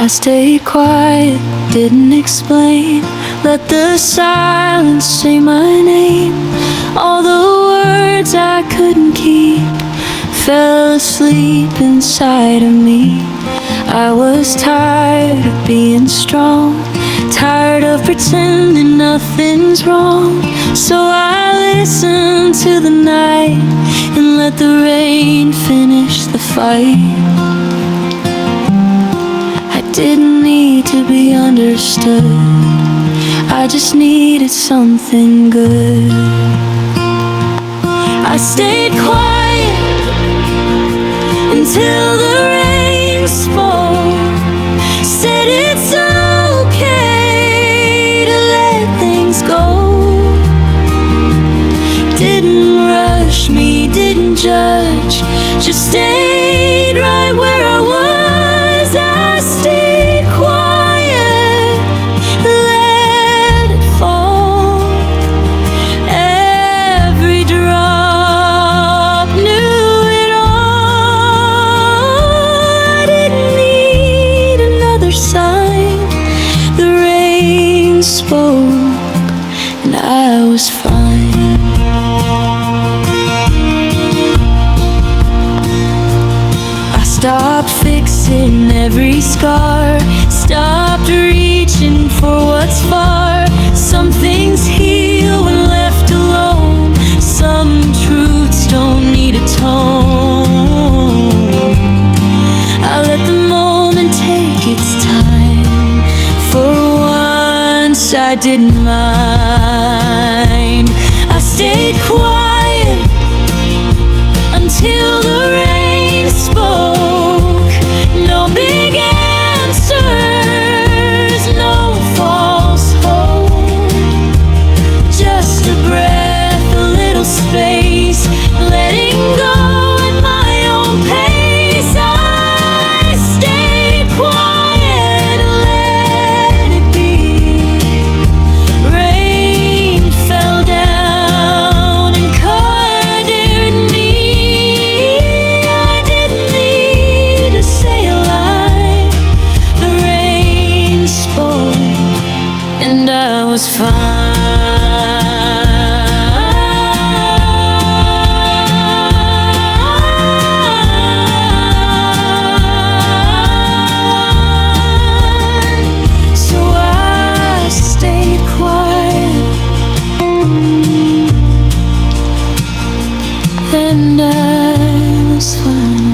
I stayed quiet, didn't explain. Let the silence say my name. All the words I couldn't keep fell asleep inside of me. I was tired of being strong, tired of pretending nothing's wrong. So I listened to the night and let the rain finish the fight. I didn't need to be understood, I just needed something good. I stayed quiet until the rain spoke, said it's okay to let things go. Didn't rush me, didn't judge, just stayed right where I was. I stayed quiet, let it fall. Every drop knew it all. I didn't need another sign. The rain spoke and I was fine. Stopped fixing every scar, stopped reaching for what's far. Some things heal when left alone, some truths don't need a tone. I let the moment take its time, for once I didn't mind. I stayed quiet until the rain spoke. No big answers, no false hope, just a breath, a little space, letting go at my own pace. I stayed quiet, let it be. Rain fell down and covered me. I didn't need to say a lie. The rain spoke and I was fine. So I stayed quiet and I was fine.